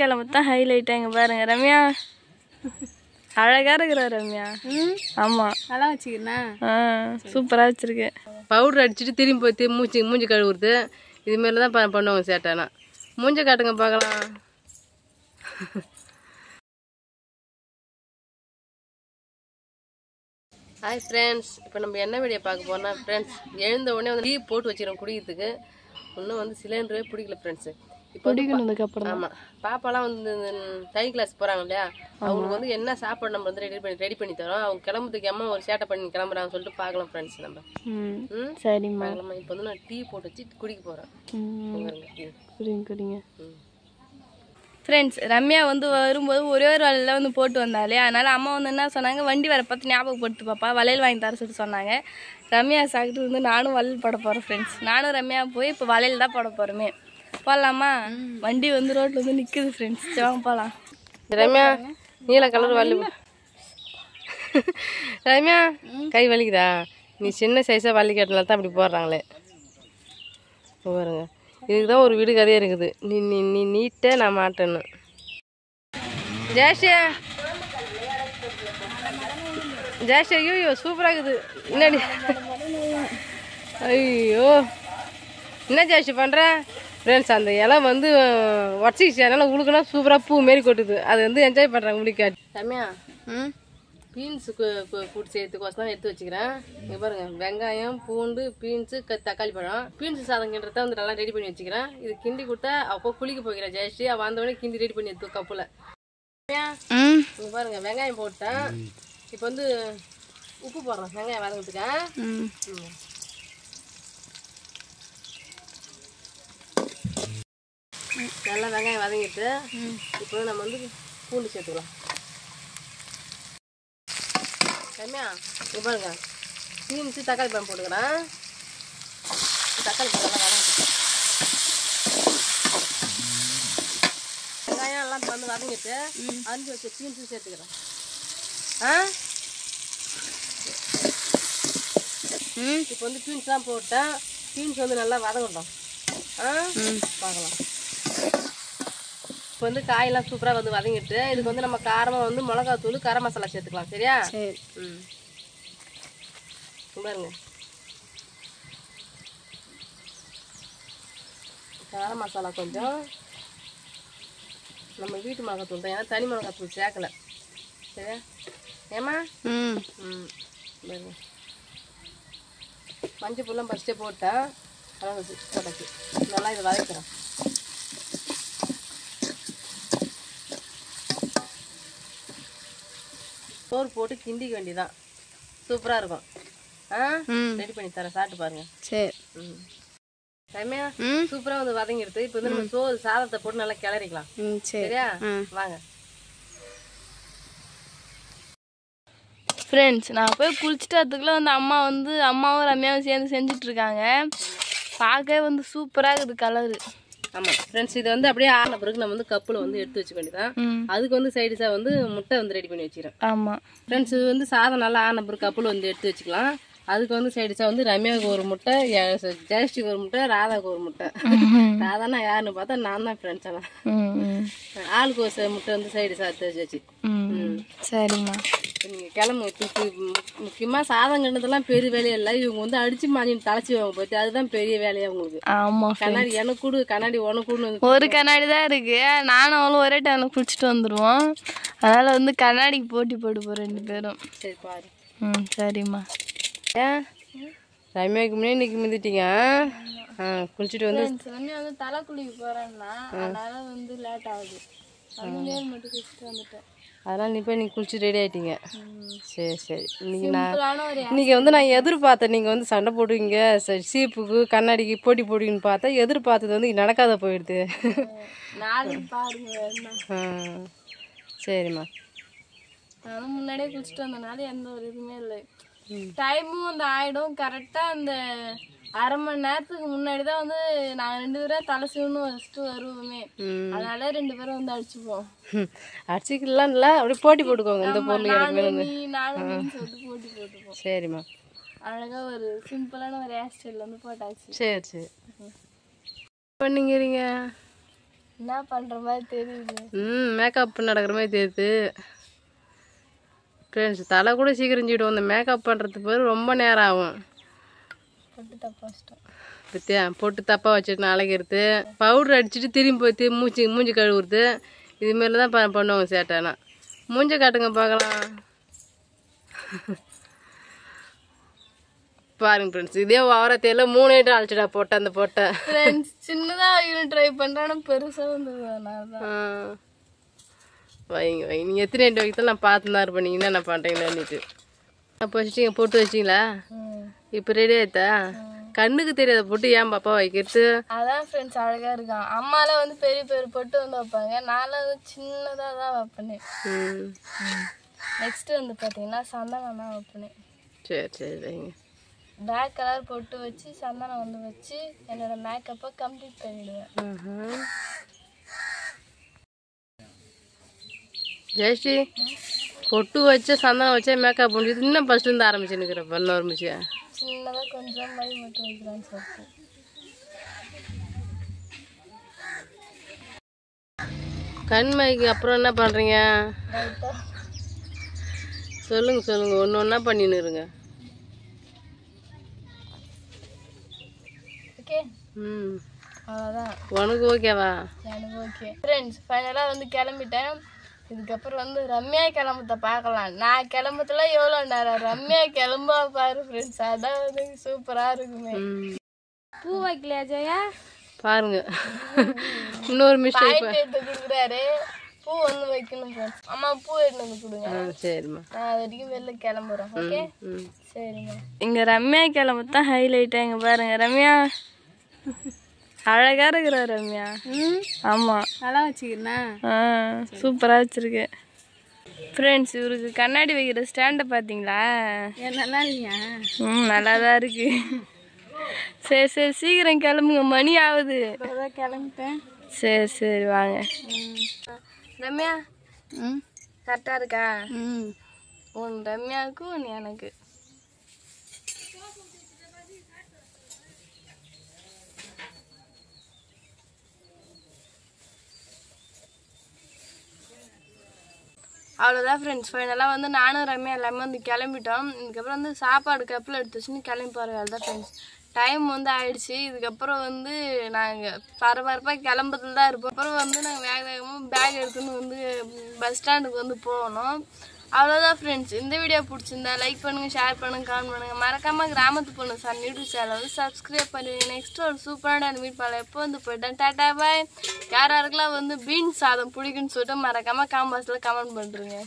கிழமை தான் ஹைலைட். இங்கே பாருங்க ரம்யா அழகா இருக்கிற ரம்யா. ஆமா நல்லா வச்சுக்கிறேன். சூப்பரா வச்சிருக்கேன். பவுடர் அடிச்சுட்டு திரும்பி போய் மூஞ்சி கழுவுறது இதுமாரி தான் பண்ணுவாங்க சேட்டானா. மூஞ்ச காட்டுங்க பார்க்கலாம். ஹாய் ஃப்ரெண்ட்ஸ், இப்போ நம்ம என்ன வீடியோ பார்க்க போறோம்னா ஃப்ரெண்ட்ஸ், எழுந்த உடனே வந்து டீ போட்டு வச்சிடறோம் குடிக்கிறதுக்கு. இன்னும் வந்து சிலிண்டரே பிடிக்கல ஃப்ரெண்ட்ஸு. இப்போ குடிக்கணுதுக்கப்புறம் ஆமாம், பாப்பாலாம் வந்து தை கிளாஸ் போகிறாங்க இல்லையா, அவங்களுக்கு வந்து என்ன சாப்பாடு நம்ம வந்து ரெடி பண்ணி தரோம். அவங்க கிளம்புறதுக்கு அம்மா ஒரு சேட்டை பண்ணி கிளம்புறாங்கன்னு சொல்லிட்டு பார்க்கலாம் ஃப்ரெண்ட்ஸ். நம்ம சரிம்மா. இப்போ வந்து நான் டீ போட்டு வச்சு குடிக்க போகிறேன். குடிங்க. ஃப்ரெண்ட்ஸ், ரம்யா வந்து வரும்போது ஒரே ஒரு வலையில் வந்து போட்டு வந்தாலே, அதனால் அம்மா வந்து என்ன சொன்னாங்க, வண்டி வர பார்த்து ஞாபகப்படுத்து பாப்பா, வளையல் வாங்கி தர சொல்லி சொன்னாங்க. ரம்யா சாக்கிட்டு வந்து நானும் வளையல் போட போகிறேன் ஃப்ரெண்ட்ஸ். நானும் ரம்யா போய் இப்போ வளையல் தான் போட போகிறோமே. போடலாமா? வண்டி வந்து ரோட்டில் வந்து நிற்குது ஃப்ரெண்ட்ஸ். வாங்க போகலாம். ரம்யா நீல கலர் வலி. ரம்யா கை வலிக்குதா? நீ சின்ன சைஸாக வலி கேட்டனால தான் அப்படி போடுறாங்களே பாருங்க. இதுக்கு தான் ஒரு வீடு கதையே இருக்குது. நீ நீ நீ நீட்டே நான் மாட்டேன்னு. ஜாஷியா ஐயோ சூப்பராக இருக்குது. என்னடி ஐயோ என்ன ஜாஷி பண்ணுற ஃப்ரெண்ட்ஸ்? அந்த இலை வந்து உடச்சிக்கிச்சு, அதனால உழுக்குனா சூப்பராக பூ மாரி கொட்டுது. அது வந்து என்ஜாய் பண்ணுறாங்க முடிக்காது. ரம்யா பீன்ஸு கூட்டு செய்யறதுக்கோசம் தான் எடுத்து வச்சுக்கிறேன். இங்கே பாருங்க, வெங்காயம், பூண்டு, பீன்ஸு, தக்காளி பழம். பீன்ஸு சாதம் கிண்டுறத வந்து நல்லா ரெடி பண்ணி வச்சுக்கிறேன். இது கிண்டி கொடுத்தா அப்போ குளிக்க போய்க்கிறேன் ஜெயஸ்ரீ. அவள் வந்தவொடனே கிண்டி ரெடி பண்ணி எடுத்து கப்பில். இங்கே பாருங்க, வெங்காயம் போட்டேன். இப்போ வந்து உப்பு போடுறேன் வெங்காயம் வதங்கிறதுக்கேன். நல்லா வெங்காயம் வதங்கிட்டு இப்போ நம்ம வந்து பூண்டு சேர்த்துக்கலாம். ரம்யா இங்கே பாருங்க, பீன்ஸு தக்காளி பழம் போட்டுக்கிறேன். தக்காளி பழம் நல்லா வதங்கிட்டு வெங்காயம் எல்லாம் வந்து வதங்கிட்டு அரிஞ்சு வச்சு பீன்ஸு சேர்த்துக்கிறேன். இப்போ வந்து பீன்ஸ்லாம் போட்டேன். பீன்ஸ் வந்து நல்லா வதங்கட்டும். பார்க்கலாம். இப்போ வந்து காயெல்லாம் சூப்பராக வந்து வதங்கிட்டு இதுக்கு வந்து நம்ம காரமாக வந்து மிளகாத்தூள், கரம் மசாலா சேர்த்துக்கலாம். சரியா? சரி. பாருங்க, கரம் மசாலா கொஞ்சம் நம்ம வீட்டு மிளகாத்தூள் தான், ஏன்னா தனி மிளகாத்தூள் சேர்க்கலை. சரியா ஏமா? பாருங்க, மஞ்சள் பொருள்லாம் ஃபஸ்ட்டே போட்டேன். போட்டாச்சு. நல்லா இதை வதக்கிறேன். சோறு போட்டு கிண்டிக்க வேண்டியதான். சூப்பராக இருக்கும். ரெடி பண்ணி தரேன், சாப்பிட்டு பாருங்க. சரி. ரம்யா சூப்பராக வந்து வதங்கிடுது. இப்போ வந்து நம்ம சோறு சாதத்தை போட்டு நல்லா கிளறிக்கலாம். சரியா? வாங்க ஃப்ரெண்ட்ஸ், நான் போய் குளிச்சுட்டு அதுக்குள்ளே வந்து அம்மாவும் ரம்யாவும் சேர்ந்து செஞ்சிட்ருக்காங்க. பார்க்கவே வந்து சூப்பராக இருக்குது கலரு. ஆமாம் ஃப்ரெண்ட்ஸ், இது வந்து அப்படியே ஆன பிறகு நம்ம வந்து கப்பில் வந்து எடுத்து வச்சுக்க வேண்டியதான். அதுக்கு வந்து சைடிஷாக வந்து முட்டை வந்து ரெடி பண்ணி வச்சுக்கிறேன். ஆமாம் ஃப்ரெண்ட்ஸ், இது வந்து சாதம் நல்லா ஆன பிறகு கப்பில் வந்து எடுத்து வச்சுக்கலாம். அதுக்கு வந்து சைடிஷாக வந்து ரம்யாவுக்கு ஒரு முட்டை, ஜெயஸ்ரீக்கு ஒரு முட்டை, ராதாவுக்கு ஒரு முட்டை. ராதானா யாருன்னு பார்த்தா நான் தான் ஃப்ரெண்ட்ஸ். எல்லாம் ஆளுக்கு ஒரு முட்டை வந்து சைடிஷாக எடுத்து வச்சு. சரிம்மா, நீங்கள் கிளம்பு. முக்கியமாக சாதம் கிண்ணதெல்லாம் பெரிய வேலையே இல்லை. இவங்க வந்து அடிச்சு மாறி தலைச்சிவாங்க போச்சு. அதுதான் பெரிய வேலையா உங்களுக்கு. ஆமாம், கண்ணாடி எனக்கு கொடு, கண்ணாடி உனக்கு கொடு. ஒரு கண்ணாடி தான் இருக்கு. நானும் அவளும் ஒரே டைம்ல குளிச்சுட்டு வந்துடுவோம். அதனால வந்து கண்ணாடிக்கு போட்டி போடுப்போம் ரெண்டு பேரும். சரி பாரு. சரிம்மா. ஏன் ரம்யாவுக்கு முன்னே இன்னைக்கு மிதிட்டீங்க? குளிச்சுட்டு வந்து ரம்யா வந்து தலை குளிக்க போறேன்னா அதனால வந்து லேட் ஆகுது. மட்டும் குளிச்சுட்டு வந்துட்டேன். அதனால் நீ போய் நீங்கள் குளிச்சு ரெடி ஆகிட்டீங்க. சரி. இன்னைக்கு வந்து நான் எதிர்பார்த்தேன் நீங்கள் வந்து சண்டை போடுவீங்க, சீப்புக்கு கண்ணாடிக்கு போட்டி போடுவீங்கன்னு பார்த்தா எதிர்பார்த்தது வந்து நடக்காத போயிடுது. சரிம்மா. நானும் முன்னாடியே குளிச்சுட்டு வந்தனால எந்த ஒரு இதுவுமே இல்லை. டைமும் வந்து ஆகிடும். கரெக்டாக அந்த அரை மணி நேரத்துக்கு முன்னாடி தான் வந்து நாங்கள் ரெண்டு பேரும் தலை சீவனும் வச்சுட்டு வருவோமே. அதனால ரெண்டு பேரும் வந்து அடிச்சுப்போம். அடிச்சுக்கலாம் இல்லை, அப்படியே போட்டி போட்டுக்கோங்க. இந்த பொருள் நானும் சொல்லிட்டு போட்டி போட்டுப்போம். சரிம்மா. அழகாக ஒரு சிம்பிளான ஒரு ஹேர் ஸ்டைல் வந்து போட்டாச்சு. சரி பண்ணிங்கிறீங்க. என்ன பண்ணுற மாதிரி தெரியுது. மேக்கப் நடக்கிற மாதிரி தெரியுது ஃப்ரெண்ட்ஸ். தலை கூட சீக்கிரம் சீடும். இந்த மேக்கப் பண்ணுறதுக்கு பேர் ரொம்ப நேரம் ஆகும். பொட்டு தப்பாக வச்சிட்டோம் பத்தியா, பொட்டு தப்பாக வச்சுட்டு அழைக்கிறது, பவுட்ரு அடிச்சுட்டு திரும்பி போய் மூஞ்சி கழுவுறது, இதுமாரி தான் பண்ணுவாங்க சேட்டானா. மூஞ்ச காட்டுங்க பார்க்கலாம். பாருங்க ஃப்ரெண்ட்ஸ், இதே வாரத்தையில 3 ஐட்டம் அழைச்சிடா போட்டேன். அந்த போட்டை ஃப்ரெண்ட்ஸ் சின்னதாக ட்ரை பண்ணுறேன், பெருசாக வந்தது. அதனால தான் வைங்க நீங்கள் எத்தனை ஐட்டம் வைக்கல நான் பார்த்து தான் இருப்பேன். நீங்கள் என்ன பண்ணுறீங்களான்னுட்டு. அப்போ வச்சுட்டீங்க, போட்டு வச்சிங்களா? இப்போ ரெடி ஆயிட்டா? கண்ணுக்கு தெரியாத போட்டு ஏன் பாப்பா வைக்கிறது? அதான் ஃப்ரெண்ட்ஸ் அழகாக இருக்கான். அம்மாலாம் வந்து பெரிய பெரிய பொட்டு வந்து வைப்பாங்க, நான்லாம் வந்து சின்னதாக தான் வைப்பேன். நெக்ஸ்ட்டு வந்து பார்த்தீங்கன்னா சந்தனம் தான் வைப்பேன். சரி சரி வைங்க. பிளாக் கலர் பொட்டு வச்சு சந்தனம் வந்து வச்சு என்னோட மேக்கப்பை கம்ப்ளீட் பண்ணிடுவேன். ஜெயஸ்ரீ, பொட்டு வச்ச சந்தனம் வச்சா மேக்கப் பண்ணிட்டு இன்னும் ஃபர்ஸ்ட்லேருந்து ஆரம்பிச்சுன்னுக்கிறேன். பண்ண ஆரம்பிச்சியா? சின்னதாக கொஞ்சம் மை மட்டும் வைக்கிறான்னு சொல்லிட்டு. கண்மைக்கு அப்புறம் என்ன பண்ணுறீங்க? சொல்லுங்க ஒன்று ஒன்றா பண்ணின்னு இருங்க. ஓகே, அவ்வளோதான். உனக்கு ஓகேவா? எனக்கு ஓகே. ஃப்ரெண்ட்ஸ் ஃபைனலாக வந்து கிளம்பிட்டேன். இதுக்கப்புறம் வந்து ரம்யா கிளம்பத்தை பார்க்கலாம். நான் கிளம்பத்துல எவ்வளோ நேரம், ரம்யா கிளம்பா பாரு ஃப்ரெண்ட்ஸ். அதான் வந்து சூப்பராக இருக்குமே. பூ வைக்கலையா ஜெயா? பாருங்க, இன்னொரு மிஸ்டேக் எடுத்து கொடுக்குறாரு. பூ வந்து வைக்கணும் ஃப்ரெண்ட்ஸ். அம்மா பூ எடுத்து வந்து கொடுங்க. சரிம்மா, நான் அது வரைக்கும் வெளில கிளம்புறேன். ஓகே சரிங்க. இங்கே ரம்யா கிளம்பு தான் ஹைலைட்டாக. இங்கே பாருங்க ரம்யா அழகா இருக்கிற ரம்யா. ஆமாம், நல்லா வச்சுக்கிறேன். சூப்பராக வச்சுருக்கேன். ஃப்ரெண்ட்ஸ் இவருக்கு கண்ணாடி வைக்கிற ஸ்டாண்டை பார்த்தீங்களா? நல்லா இல்லையா? நல்லா தான் இருக்கு. சரி சீக்கிரம் கிளம்புங்க, மணி ஆகுது. கிளம்பிட்டேன். சரி வாங்க. ரம்யா கரெக்டாக இருக்கா? உன் ரம்யாவுக்கும் உன் எனக்கு. அவ்வளோதான் ஃப்ரெண்ட்ஸ். ஃபைனலாக வந்து நானும் ரம்யா எல்லாமே வந்து கிளம்பிட்டோம். இதுக்கப்புறம் வந்து சாப்பாடு கப்பில் எடுத்து வச்சுன்னு கிளம்பி போகிற தான் ஃப்ரெண்ட்ஸ். டைம் வந்து ஆயிடுச்சு. இதுக்கப்புறம் வந்து நாங்கள் பரபரப்பாக கிளம்புறதுல தான் இருப்போம். அப்புறம் வந்து நாங்கள் வேகமாக பேக் எடுத்துன்னு வந்து பஸ் ஸ்டாண்டுக்கு வந்து போகணும். அவ்வளோதான் ஃப்ரெண்ட்ஸ். இந்த வீடியோ பிடிச்சிருந்தா லைக் பண்ணுங்கள், ஷேர் பண்ணுங்கள், கமெண்ட் பண்ணுங்கள். மறக்காமல் கிராமத்து பொண்ணு சார் யூடியூப் சேனல் வந்து சப்ஸ்கிரைப் பண்ணுவீங்க. நெக்ஸ்ட் ஒரு சூப்பரான மீட் பண்ணலாம். எப்போ வந்து போயிட்டேன். டாட்டா பாய். யாராருக்கெல்லாம் வந்து பீன்ஸ் சாதம் பிடிக்குன்னு சொல்லிட்டு மறக்காமல் காம்பாஸில் கமெண்ட் பண்ணுறீங்க.